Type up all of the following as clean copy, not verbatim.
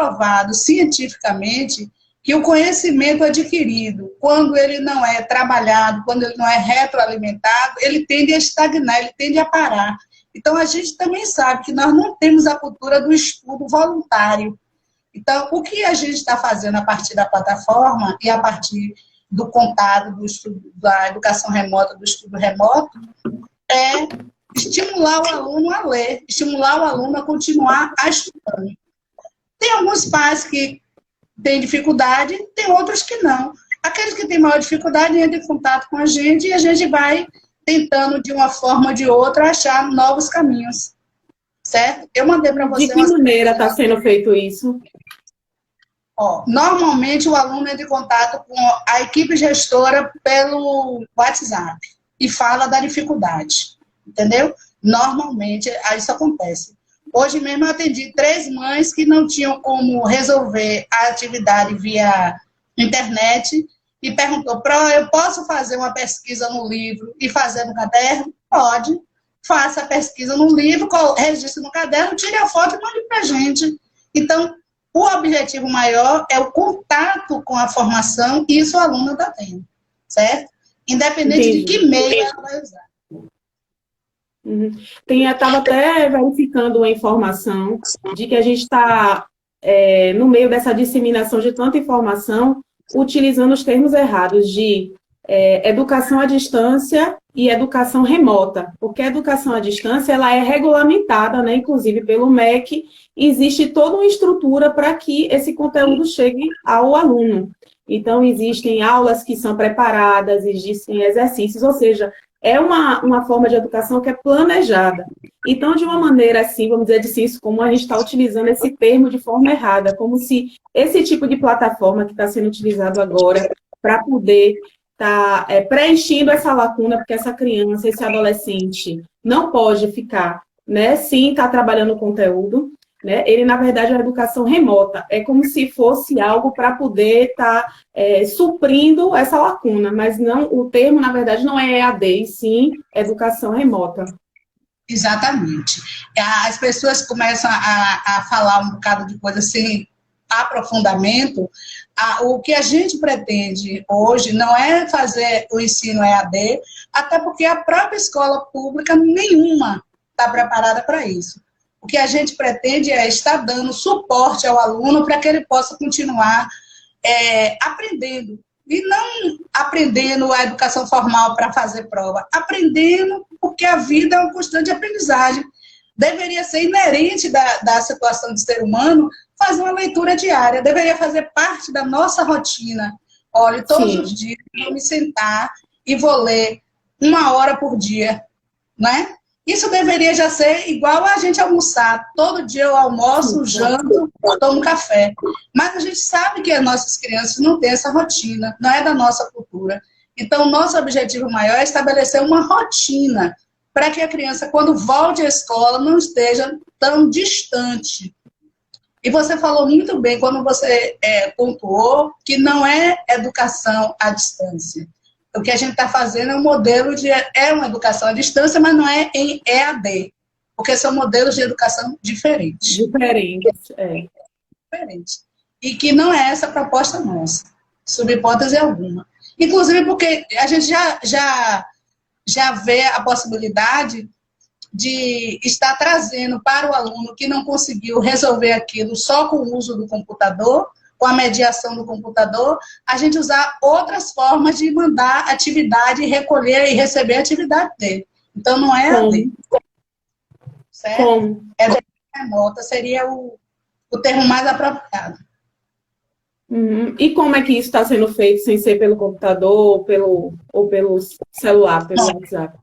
comprovado cientificamente que o conhecimento adquirido, quando ele não é trabalhado, quando ele não é retroalimentado, ele tende a estagnar, ele tende a parar. Então, a gente também sabe que nós não temos a cultura do estudo voluntário. Então, o que a gente está fazendo a partir da plataforma e a partir do contato do estudo, da educação remota, do estudo remoto, é estimular o aluno a ler, estimular o aluno a continuar a estudar. Tem alguns pais que têm dificuldade, tem outros que não. Aqueles que têm maior dificuldade entram em contato com a gente e a gente vai tentando, de uma forma ou de outra, achar novos caminhos. Certo? Eu mandei para você... De que maneira está sendo feito isso? Normalmente, o aluno entra em contato com a equipe gestora pelo WhatsApp e fala da dificuldade, entendeu? Normalmente, isso acontece. Hoje mesmo eu atendi 3 mães que não tinham como resolver a atividade via internet e perguntou, eu posso fazer uma pesquisa no livro e fazer no caderno? Pode. Faça a pesquisa no livro, registre no caderno, tire a foto e mande para a gente. Então, o objetivo maior é o contato com a formação e isso o aluno está tendo, certo? Independente de que meio ela vai usar. Estava até verificando uma informação de que a gente está, no meio dessa disseminação de tanta informação, utilizando os termos errados de educação à distância e educação remota, porque a educação à distância ela é regulamentada, né, inclusive pelo MEC, e existe toda uma estrutura para que esse conteúdo chegue ao aluno. Então, existem aulas que são preparadas, existem exercícios, ou seja, é uma forma de educação que é planejada. Então, de uma maneira assim, vamos dizer assim, como a gente está utilizando esse termo de forma errada, como se esse tipo de plataforma que está sendo utilizado agora para poder estar preenchendo essa lacuna, porque essa criança, esse adolescente não pode ficar, né, sim, está trabalhando o conteúdo, né, ele, na verdade, é uma educação remota, é como se fosse algo para poder estar suprindo essa lacuna, mas não, o termo, na verdade, não é EAD, e sim educação remota. Exatamente. As pessoas começam a falar um bocado de coisa sem aprofundamento. O que a gente pretende hoje não é fazer o ensino EAD, até porque a própria escola pública nenhuma está preparada para isso. O que a gente pretende é estar dando suporte ao aluno para que ele possa continuar aprendendo. E não aprendendo a educação formal para fazer prova, aprendendo porque a vida é uma constante aprendizagem. Deveria ser inerente da situação do ser humano fazer uma leitura diária, deveria fazer parte da nossa rotina. Olha, todos os dias eu vou me sentar e vou ler 1 hora por dia, né? Isso deveria já ser igual a gente almoçar. Todo dia eu almoço, janto, tomo café. Mas a gente sabe que as nossas crianças não têm essa rotina, não é da nossa cultura. Então, o nosso objetivo maior é estabelecer uma rotina para que a criança, quando volte à escola, não esteja tão distante. E você falou muito bem quando você pontuou que não é educação à distância. O que a gente está fazendo é um modelo é uma educação à distância, mas não é em EAD, porque são modelos de educação diferentes. Diferentes. E que não é essa a proposta nossa, sob hipótese alguma. Inclusive porque a gente já vê a possibilidade de estar trazendo para o aluno que não conseguiu resolver aquilo só com o uso do computador, com a mediação do computador, a gente usar outras formas de mandar atividade, recolher e receber a atividade dele. Então, não é AD. Certo? Remota seria o termo mais apropriado. E como é que isso está sendo feito sem ser pelo computador ou pelo celular, pelo WhatsApp?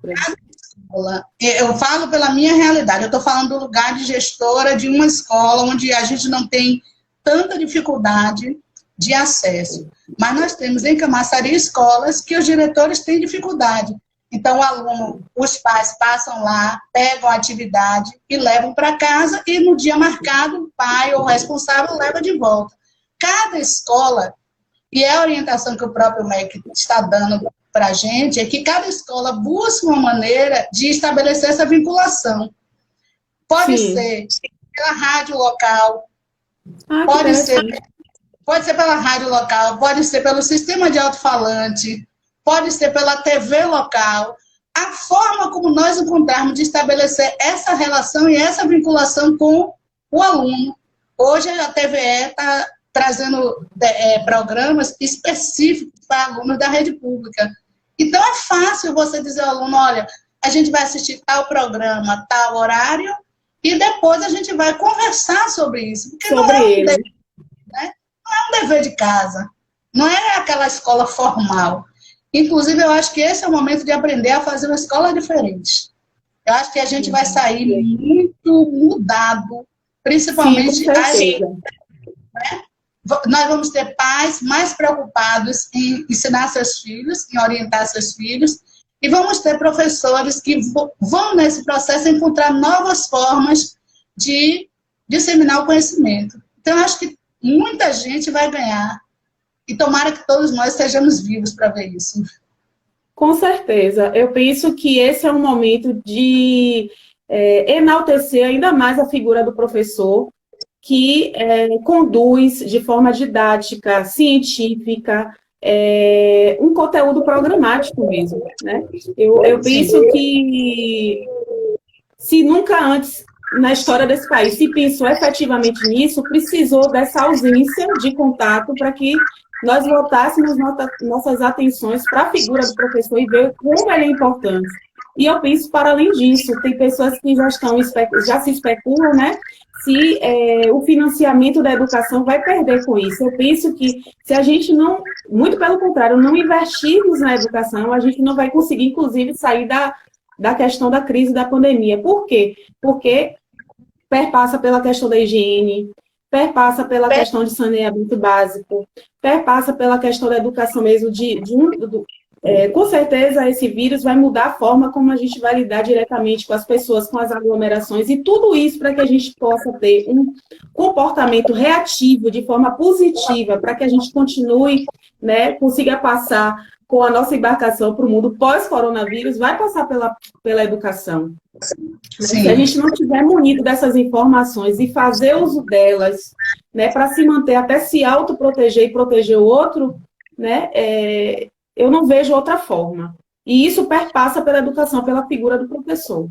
Eu falo pela minha realidade, eu estou falando do lugar de gestora de uma escola onde a gente não tem tanta dificuldade de acesso. Mas nós temos em Camaçari escolas que os diretores têm dificuldade. Então, o aluno, os pais passam lá, pegam a atividade e levam para casa e no dia marcado, o pai ou o responsável leva de volta. Cada escola, e é a orientação que o próprio MEC está dando para a gente, é que cada escola busque uma maneira de estabelecer essa vinculação. Pode ser pela rádio local, Ah, que Pode ser, interessante. pode ser pela rádio local, pode ser pelo sistema de alto-falante, pode ser pela TV local. A forma como nós encontrarmos de estabelecer essa relação e essa vinculação com o aluno. Hoje a TVE está trazendo programas específicos para alunos da rede pública. Então é fácil você dizer ao aluno, olha, a gente vai assistir tal programa, tal horário, e depois a gente vai conversar sobre isso. Porque Sobre ele. não é um dever de casa, não é aquela escola formal. Inclusive, eu acho que esse é o momento de aprender a fazer uma escola diferente. Eu acho que a gente vai sair muito mudado, Sim, com principalmente certeza. nós vamos ter pais mais preocupados em ensinar seus filhos, em orientar seus filhos, e vamos ter professores que vão, nesse processo, encontrar novas formas de disseminar o conhecimento. Então, eu acho que muita gente vai ganhar, e tomara que todos nós estejamos vivos para ver isso. Com certeza. Eu penso que esse é um momento de enaltecer ainda mais a figura do professor, que conduz de forma didática, científica, um conteúdo programático mesmo, né? Eu Sim. penso que se nunca antes na história desse país se pensou efetivamente nisso, precisou dessa ausência de contato para que nós voltássemos nossas atenções para a figura do professor e ver como ele é importante. E eu penso, para além disso, tem pessoas que já se especulam, né, se o financiamento da educação vai perder com isso. Eu penso que se a gente não, muito pelo contrário, não investirmos na educação, a gente não vai conseguir, inclusive, sair da questão da crise da pandemia. Por quê? Porque perpassa pela questão da higiene, perpassa pela questão de saneamento básico, perpassa pela questão da educação mesmo com certeza esse vírus vai mudar a forma como a gente vai lidar diretamente com as pessoas, com as aglomerações, e tudo isso para que a gente possa ter um comportamento reativo de forma positiva, para que a gente continue, né, consiga passar com a nossa embarcação para o mundo pós-coronavírus, vai passar pela educação. Sim. Se a gente não tiver munido dessas informações e fazer uso delas, né, para se manter, até se autoproteger e proteger o outro, né, eu não vejo outra forma. E isso perpassa pela educação, pela figura do professor.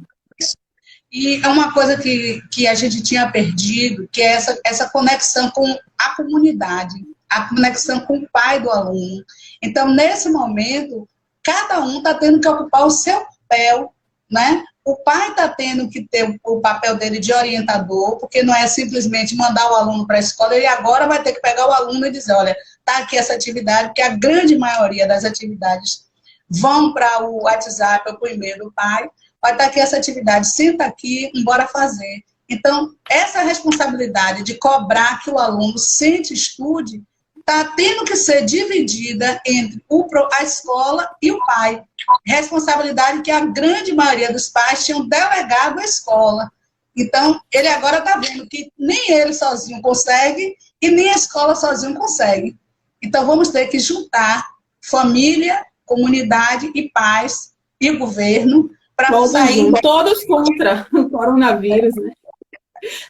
E é uma coisa que a gente tinha perdido, que é essa conexão com a comunidade, a conexão com o pai do aluno. Então, nesse momento, cada um está tendo que ocupar o seu papel, né? O pai está tendo que ter o papel dele de orientador, porque não é simplesmente mandar o aluno para a escola, ele agora vai ter que pegar o aluno e dizer, olha, está aqui essa atividade, porque a grande maioria das atividades vão para o WhatsApp ou para o e-mail do pai, vai estar aqui essa atividade, senta aqui, embora fazer. Então, essa responsabilidade de cobrar que o aluno sente e estude, está tendo que ser dividida entre a escola e o pai. Responsabilidade que a grande maioria dos pais tinham delegado à escola. Então, ele agora está vendo que nem ele sozinho consegue e nem a escola sozinho consegue. Então, vamos ter que juntar família, comunidade e pais e o governo para sair... Todos contra o coronavírus, né?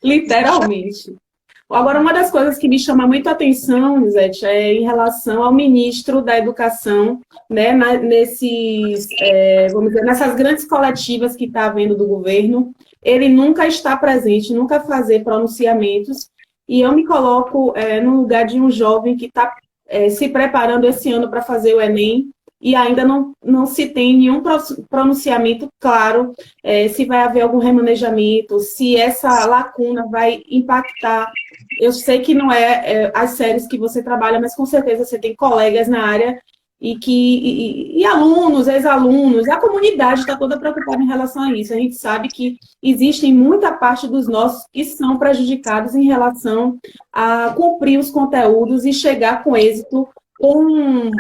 Literalmente. Agora, uma das coisas que me chama muito a atenção, Lisete, é em relação ao ministro da Educação, né, vamos dizer, nessas grandes coletivas que está havendo do governo, ele nunca está presente, nunca fazer pronunciamentos, e eu me coloco no lugar de um jovem que está se preparando esse ano para fazer o Enem, e ainda não se tem nenhum pronunciamento claro se vai haver algum remanejamento, se essa lacuna vai impactar. Eu sei que não as séries que você trabalha, mas com certeza você tem colegas na área e alunos, ex-alunos, a comunidade está toda preocupada em relação a isso. A gente sabe que existem muita parte dos nossos que são prejudicados em relação a cumprir os conteúdos e chegar com êxito, com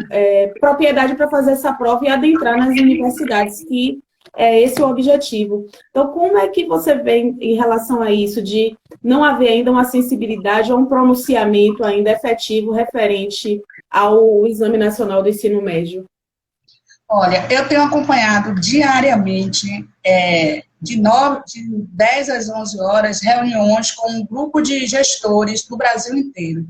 propriedade para fazer essa prova e adentrar nas universidades, que é esse o objetivo. Então, como é que você vê em relação a isso, de não haver ainda uma sensibilidade ou um pronunciamento ainda efetivo referente ao Exame Nacional do Ensino Médio? Olha, eu tenho acompanhado diariamente de 10 às 11 horas, reuniões com um grupo de gestores do Brasil inteiro.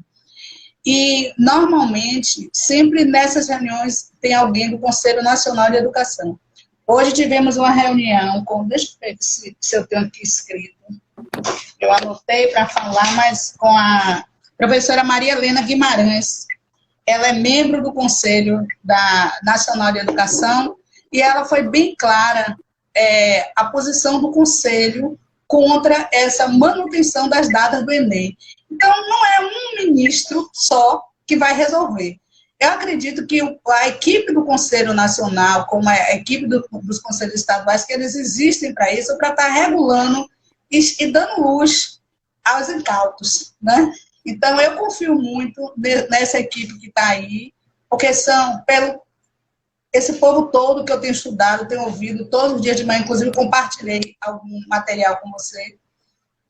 E, normalmente, sempre nessas reuniões tem alguém do Conselho Nacional de Educação. Hoje tivemos uma reunião com, deixa eu ver se eu tenho aqui escrito, eu anotei para falar, mas com a professora Maria Helena Guimarães. Ela é membro do Conselho Nacional de Educação e ela foi bem clara a posição do Conselho contra essa manutenção das datas do Enem. Então, não é um ministro só que vai resolver. Eu acredito que a equipe do Conselho Nacional, como a equipe dos Conselhos Estaduais, que eles existem para isso, para estar regulando e dando luz aos incautos, né? Então, eu confio muito nessa equipe que está aí, porque esse povo todo que eu tenho estudado, tenho ouvido todos os dias de manhã, inclusive compartilhei algum material com você.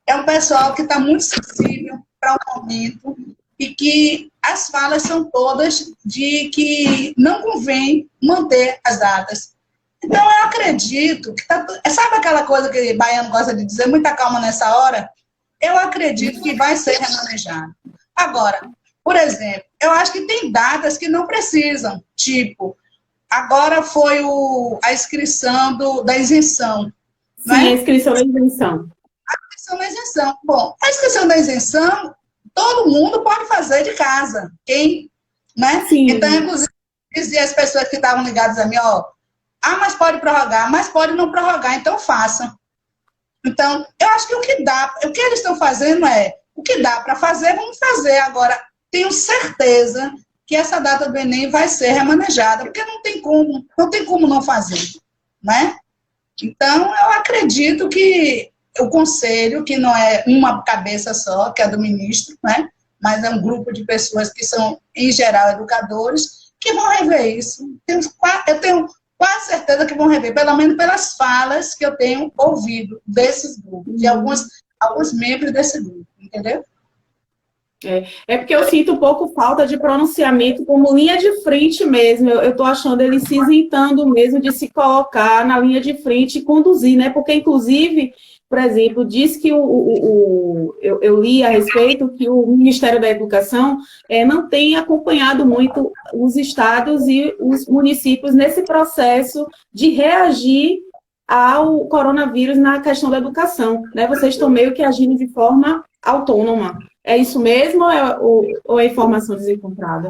É um pessoal que está muito sensível para o momento e que as falas são todas de que não convém manter as datas. Então, eu acredito que sabe aquela coisa que o baiano gosta de dizer, muita calma nessa hora? Eu acredito que vai ser remanejado. Agora, por exemplo, eu acho que tem datas que não precisam, tipo, agora foi a inscrição da isenção. Sim, né? A inscrição da isenção. A inscrição da isenção. Bom, a inscrição da isenção, todo mundo pode fazer de casa. Quem, né? Sim. Então, inclusive, dizia as pessoas que estavam ligadas a mim, mas pode prorrogar, mas pode não prorrogar, então façam. Então, eu acho que o que eles estão fazendo o que dá para fazer, vamos fazer. Agora, tenho certeza que essa data do Enem vai ser remanejada, porque não tem como não fazer, né? Então, eu acredito que o conselho, que não é uma cabeça só, que é do ministro, né? Mas é um grupo de pessoas que são, em geral, educadores, que vão rever isso. Eu tenho quase certeza que vão rever, pelo menos pelas falas que eu tenho ouvido desses grupos, de alguns membros desse grupo, entendeu? É porque eu sinto um pouco falta de pronunciamento como linha de frente mesmo. Eu estou achando ele se isentando mesmo de se colocar na linha de frente e conduzir, né? Porque, inclusive, por exemplo, diz que eu li a respeito que o Ministério da Educação não tem acompanhado muito os estados e os municípios nesse processo de reagir ao coronavírus na questão da educação, né? Vocês estão meio que agindo de forma autônoma. É isso mesmo ou é informação desencontrada?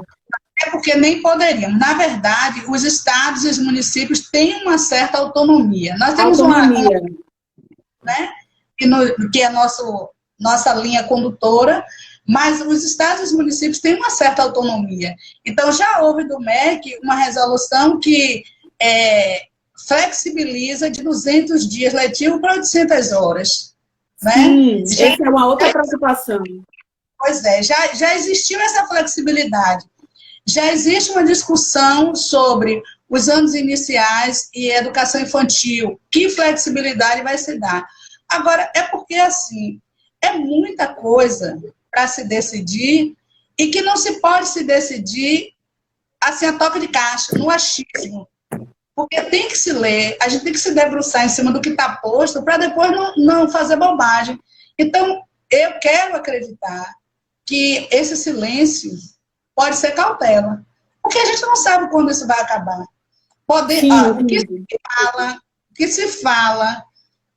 É porque nem poderiam. Na verdade, os estados e os municípios têm uma certa autonomia. Nós temos autonomia. Né, que é nossa linha condutora, mas os estados e os municípios têm uma certa autonomia. Então, já houve do MEC uma resolução que flexibiliza de 200 dias letivo para 800 horas. Né? Sim, essa é uma outra preocupação. Pois é, já existiu essa flexibilidade. Já existe uma discussão sobre os anos iniciais e educação infantil. Que flexibilidade vai se dar? Agora, é porque, assim, é muita coisa para se decidir e que não se pode se decidir assim, a toque de caixa, no achismo. Porque tem que se ler, a gente tem que se debruçar em cima do que está posto para depois não fazer bobagem. Então, eu quero acreditar que esse silêncio pode ser cautela, porque a gente não sabe quando isso vai acabar. O que se fala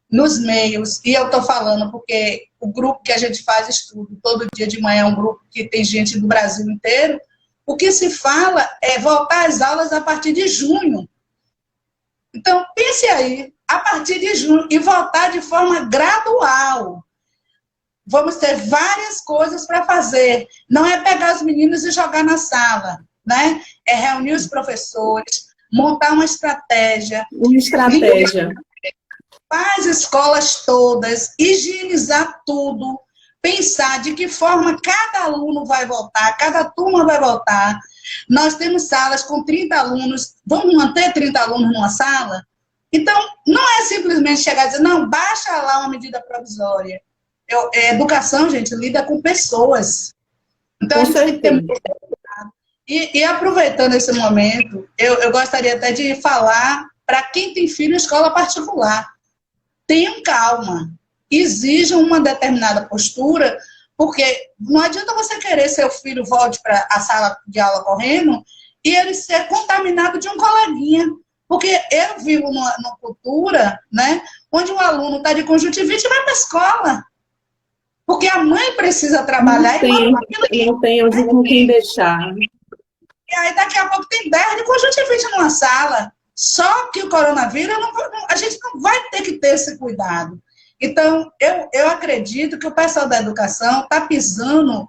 nos meios, e eu estou falando porque o grupo que a gente faz estudo todo dia de manhã é um grupo que tem gente do Brasil inteiro, o que se fala é voltar às aulas a partir de junho. Então, pense aí, a partir de junho, e voltar de forma gradual. Vamos ter várias coisas para fazer. Não é pegar os meninos e jogar na sala, né? É reunir os professores, montar uma estratégia. Uma estratégia. As escolas todas, higienizar tudo, pensar de que forma cada aluno vai voltar, cada turma vai voltar. Nós temos salas com 30 alunos, vamos manter 30 alunos numa sala? Então, não é simplesmente chegar e dizer, não, baixa lá uma medida provisória. Educação, gente, lida com pessoas. Então, a gente tem que ter muito cuidado. E aproveitando esse momento, eu gostaria até de falar para quem tem filho em escola particular. tenham calma, exijam uma determinada postura, porque não adianta você querer que seu filho volte para a sala de aula correndo e ele ser contaminado de um coleguinha. Porque eu vivo numa cultura, né, onde o aluno está de conjuntivite e vai para a escola. Porque a mãe precisa trabalhar não tem onde com quem deixar. E aí daqui a pouco tem 10 de conjuntivite numa sala. Só que o coronavírus, a gente não vai ter que ter esse cuidado. Então, eu acredito que o pessoal da educação está pisando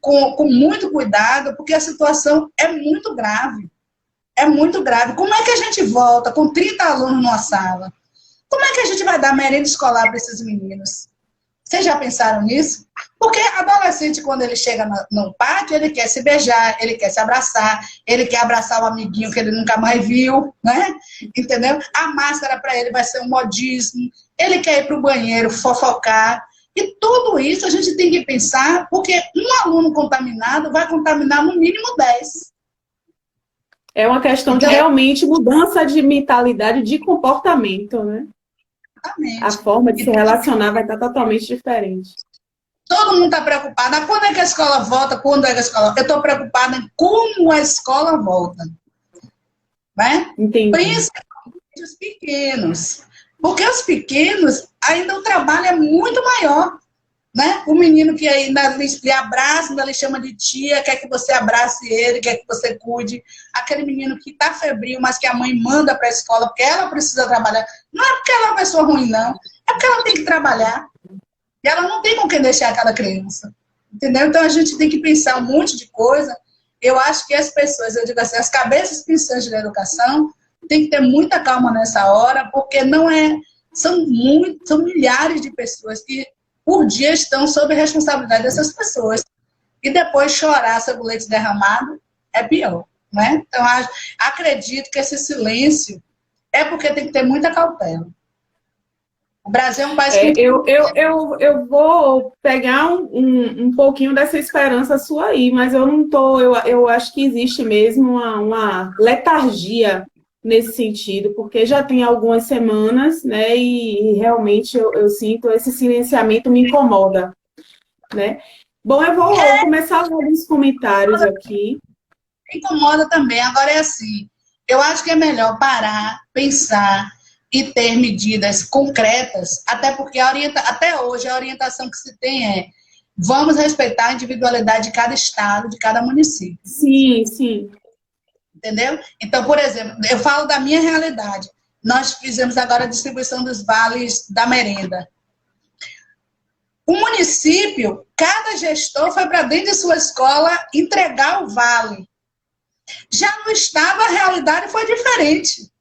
com muito cuidado, porque a situação é muito grave. É muito grave. Como é que a gente volta com 30 alunos numa sala? Como é que a gente vai dar merenda escolar para esses meninos? Vocês já pensaram nisso? Porque adolescente, quando ele chega no pátio, ele quer se beijar, ele quer se abraçar, ele quer abraçar o amiguinho que ele nunca mais viu, né? Entendeu? A máscara para ele vai ser um modismo, ele quer ir para o banheiro, fofocar. E tudo isso a gente tem que pensar, porque um aluno contaminado vai contaminar no mínimo 10. É uma questão de realmente mudança de mentalidade, de comportamento, né? Exatamente. A forma de se relacionar vai estar totalmente diferente. Todo mundo está preocupado. Quando é que a escola volta? Quando é que a escola... Eu estou preocupada em como a escola volta. Né? Entendi. Principalmente os pequenos. Porque os pequenos, ainda o trabalho é muito maior. Né? O menino que ainda lhe abraça, ainda lhe chama de tia, quer que você abrace ele, quer que você cuide. Aquele menino que está febril, mas que a mãe manda para a escola porque ela precisa trabalhar. Não é porque ela é uma pessoa ruim, não. É porque ela tem que trabalhar. E ela não tem com quem deixar aquela criança. Entendeu? Então, a gente tem que pensar um monte de coisa. Eu acho que as pessoas, eu digo assim, as cabeças pensantes da educação tem que ter muita calma nessa hora, porque não é... São milhares de pessoas que por dia estão sob a responsabilidade dessas pessoas. E depois chorar sobre o leite derramado é pior. Né? Então, acredito que esse silêncio é porque tem que ter muita cautela. O Brasil é um país que... Eu vou pegar um pouquinho dessa esperança sua aí, mas eu não tô... Eu acho que existe mesmo uma letargia nesse sentido, porque já tem algumas semanas, né, e realmente eu sinto esse silenciamento me incomoda, né? Bom, eu vou começar a ler os comentários aqui. Me incomoda também. Agora é assim, eu acho que é melhor parar, pensar e ter medidas concretas, até porque até hoje a orientação que se tem é vamos respeitar a individualidade de cada estado, de cada município. Sim, sim. Entendeu? Então, por exemplo, eu falo da minha realidade. Nós fizemos agora a distribuição dos vales da merenda. O município, cada gestor foi para dentro de sua escola entregar o vale. Já no estado, a realidade foi diferente.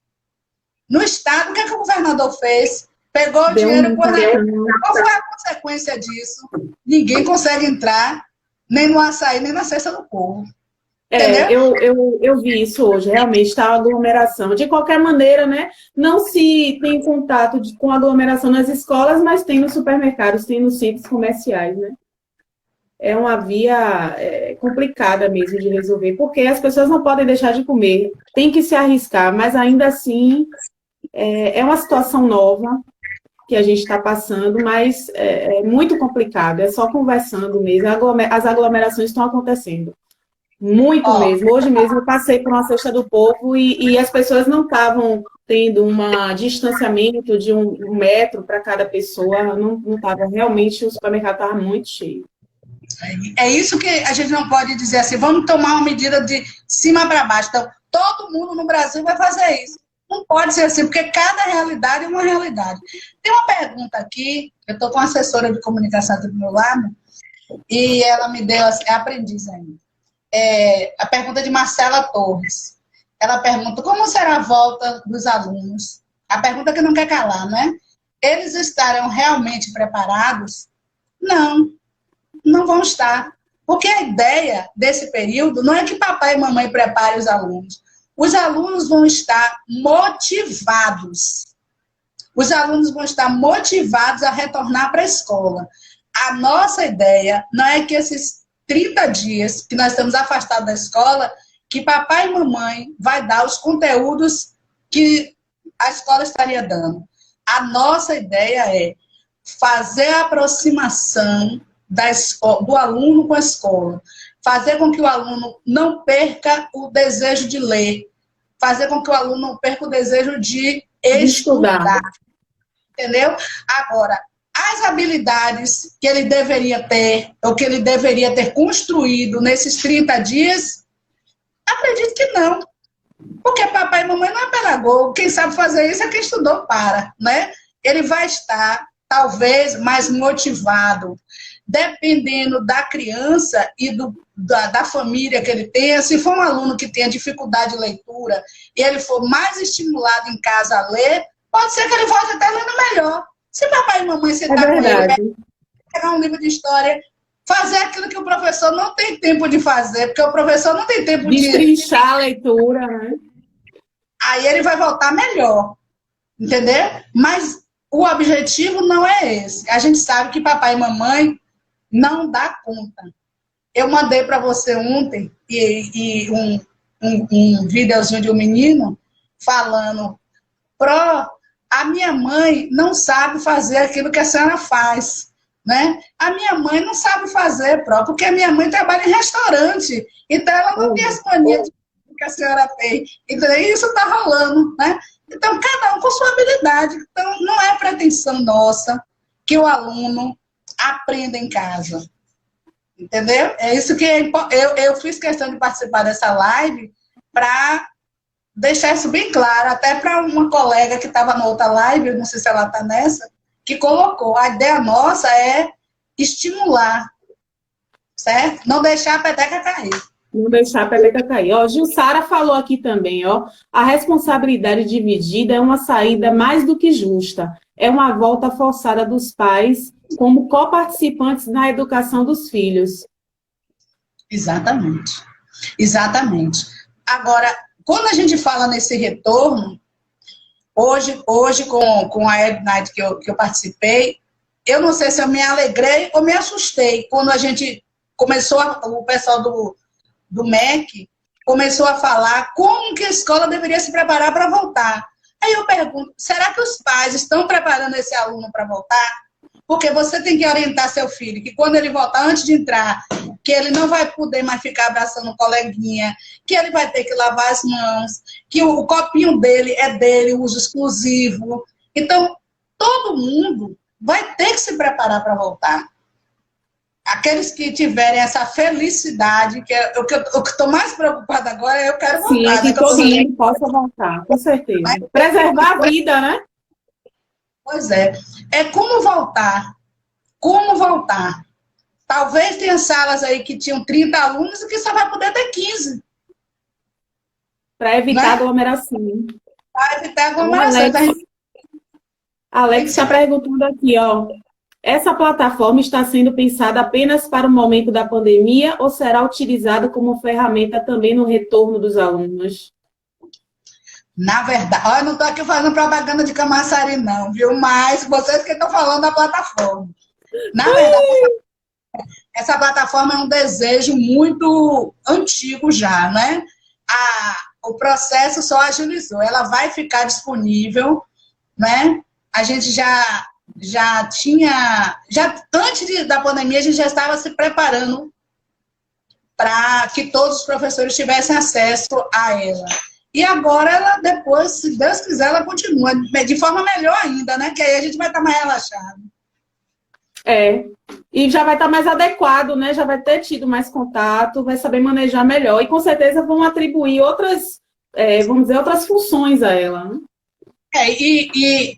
No estado, o que o governador fez? Pegou o dinheiro... Qual foi a consequência disso? Ninguém consegue entrar nem no açaí, nem na cesta do povo. Eu vi isso hoje, realmente está aglomeração. De qualquer maneira, né, não se tem contato com aglomeração nas escolas, mas tem nos supermercados, tem nos centros comerciais, né? É uma via complicada mesmo de resolver, porque as pessoas não podem deixar de comer, tem que se arriscar, mas ainda assim é uma situação nova que a gente está passando, mas é muito complicado, é só conversando mesmo, as aglomerações estão acontecendo. Muito mesmo. Hoje mesmo eu passei por uma cesta do povo e as pessoas não estavam tendo um distanciamento de 1 metro para cada pessoa, não estava realmente, o supermercado estava muito cheio. É isso que a gente não pode dizer assim, vamos tomar uma medida de cima para baixo. Então, todo mundo no Brasil vai fazer isso. Não pode ser assim, porque cada realidade é uma realidade. Tem uma pergunta aqui, eu estou com a assessora de comunicação aqui do meu lado, e ela me deu, é aprendiz ainda. A pergunta de Marcela Torres. Ela pergunta, como será a volta dos alunos? A pergunta que não quer calar, né? Eles estarão realmente preparados? Não, não vão estar. Porque a ideia desse período não é que papai e mamãe preparem os alunos. Os alunos vão estar motivados. Os alunos vão estar motivados a retornar para a escola. A nossa ideia não é que esses 30 dias que nós estamos afastados da escola, que papai e mamãe vai dar os conteúdos que a escola estaria dando. A nossa ideia é fazer a aproximação do aluno com a escola, fazer com que o aluno não perca o desejo de ler, fazer com que o aluno não perca o desejo de estudar. Entendeu? Agora, as habilidades que ele deveria ter, ou que ele deveria ter construído nesses 30 dias, acredito que não. Porque papai e mamãe não é pedagogo, quem sabe fazer isso é quem estudou para, né? Ele vai estar, talvez, mais motivado, dependendo da criança e da família que ele tenha. Se for um aluno que tenha dificuldade de leitura e ele for mais estimulado em casa a ler, pode ser que ele volte até lendo melhor. Se papai e mamãe sentar com ele, pegar um livro de história, fazer aquilo que o professor não tem tempo de fazer, porque o professor não tem tempo de... Destrinchar a leitura, né? Aí ele vai voltar melhor, entendeu? Mas o objetivo não é esse. A gente sabe que papai e mamãe não dá conta. Eu mandei para você ontem um videozinho de um menino falando: a minha mãe não sabe fazer aquilo que a senhora faz, né? A minha mãe não sabe fazer, porque a minha mãe trabalha em restaurante, então ela não tem as manias que a senhora tem. Então isso está rolando, né? Então cada um com sua habilidade. Então não é pretensão nossa que o aluno aprenda em casa, entendeu? É isso que eu fiz questão de participar dessa live para deixar isso bem claro, até para uma colega que estava na outra live, não sei se ela está nessa, que colocou, a ideia nossa é estimular, certo? Não deixar a peteca cair. Não deixar a peteca cair. Ó, Jussara falou aqui também, ó, a responsabilidade dividida é uma saída mais do que justa. É uma volta forçada dos pais como coparticipantes na educação dos filhos. Exatamente. Exatamente. Agora, quando a gente fala nesse retorno, hoje com a Ednight que eu participei, eu não sei se eu me alegrei ou me assustei quando a gente começou, o pessoal do MEC começou a falar como que a escola deveria se preparar para voltar. Aí eu pergunto, será que os pais estão preparando esse aluno para voltar? Porque você tem que orientar seu filho, que quando ele voltar, antes de entrar, que ele não vai poder mais ficar abraçando o coleguinha, que ele vai ter que lavar as mãos, que o copinho dele é dele, uso exclusivo. Então, todo mundo vai ter que se preparar para voltar. Aqueles que tiverem essa felicidade, que é o que eu estou mais preocupada agora, eu quero voltar. Sim, que todo mundo possa voltar, com certeza. Mas, preservar a vida, né? Pois é. É como voltar. Como voltar? Talvez tenha salas aí que tinham 30 alunos e que só vai poder ter 15. Para evitar aglomeração. Para evitar aglomeração. Alex está perguntando aqui, ó. Essa plataforma está sendo pensada apenas para o momento da pandemia ou será utilizada como ferramenta também no retorno dos alunos? Na verdade, olha, eu não estou aqui fazendo propaganda de Camaçari, não, viu? Mas vocês que estão falando da plataforma. Na verdade, essa plataforma é um desejo muito antigo já, né? O processo só agilizou. Ela vai ficar disponível, né? A gente já tinha... Antes da pandemia, a gente já estava se preparando para que todos os professores tivessem acesso a ela. E agora, ela depois, se Deus quiser, ela continua de forma melhor ainda, né? Que aí a gente vai estar mais relaxado. E já vai estar mais adequado, né? Já vai ter tido mais contato, vai saber manejar melhor. E com certeza vão atribuir outras, vamos dizer, outras funções a ela, né?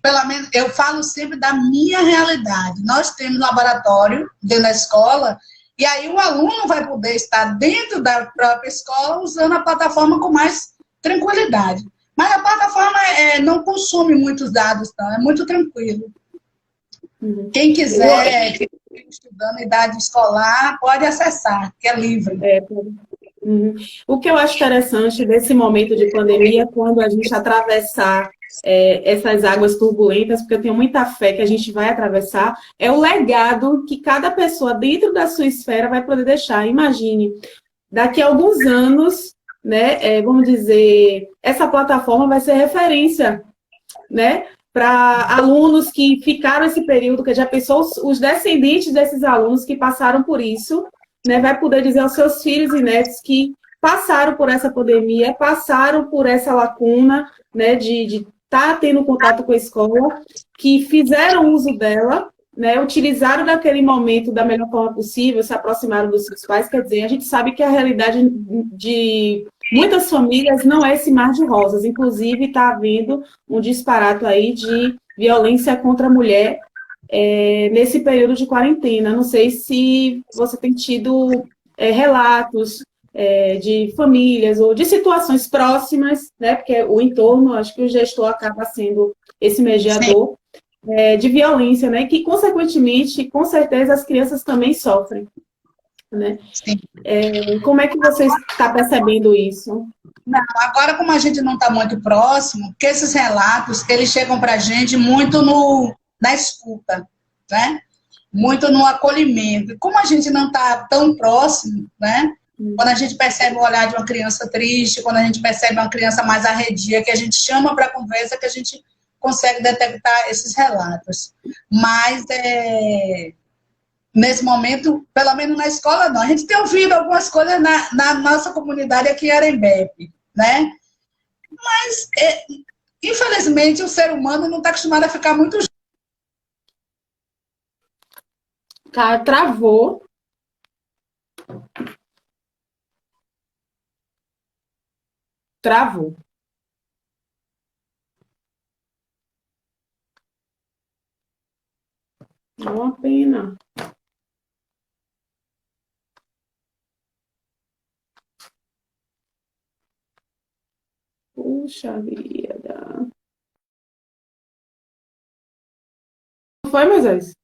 Pelo menos, eu falo sempre da minha realidade. Nós temos laboratório dentro da escola, e aí o aluno vai poder estar dentro da própria escola usando a plataforma com mais tranquilidade. Mas a plataforma não consome muitos dados, não. É muito tranquilo. Uhum. Quem quiser, estudando em idade escolar, pode acessar, que é livre. Uhum. O que eu acho interessante desse momento de pandemia, quando a gente atravessar essas águas turbulentas, porque eu tenho muita fé que a gente vai atravessar, é o legado que cada pessoa dentro da sua esfera vai poder deixar. Imagine, daqui a alguns anos, né, vamos dizer, essa plataforma vai ser referência, né? para alunos que ficaram esse período, que já pensou os descendentes desses alunos que passaram por isso, né, vai poder dizer aos seus filhos e netos que passaram por essa pandemia, passaram por essa lacuna, né, de estar tendo contato com a escola, que fizeram uso dela, né, utilizaram naquele momento da melhor forma possível, se aproximaram dos seus pais. Quer dizer, a gente sabe que a realidade de muitas famílias não é esse mar de rosas. Inclusive, está havendo um disparate aí de violência contra a mulher nesse período de quarentena. Não sei se você tem tido relatos de famílias ou de situações próximas, né? Porque o entorno, acho que o gestor acaba sendo esse mediador de violência, né? Que, consequentemente, com certeza, as crianças também sofrem, né? Como é que você está percebendo isso? Não, agora, como a gente não está muito próximo, que esses relatos, eles chegam para a gente muito na escuta, né? Muito no acolhimento. E como a gente não está tão próximo, né? Quando a gente percebe o olhar de uma criança triste, quando a gente percebe uma criança mais arredia, que a gente chama para conversa, que a gente consegue detectar esses relatos. Mas, nesse momento, pelo menos na escola, não. A gente tem ouvido algumas coisas na nossa comunidade aqui em Arembepe, né? Mas, infelizmente, o ser humano não está acostumado a ficar muito. Cara, travou. Travou. É uma pena. Puxa vida. Não foi, Moisés?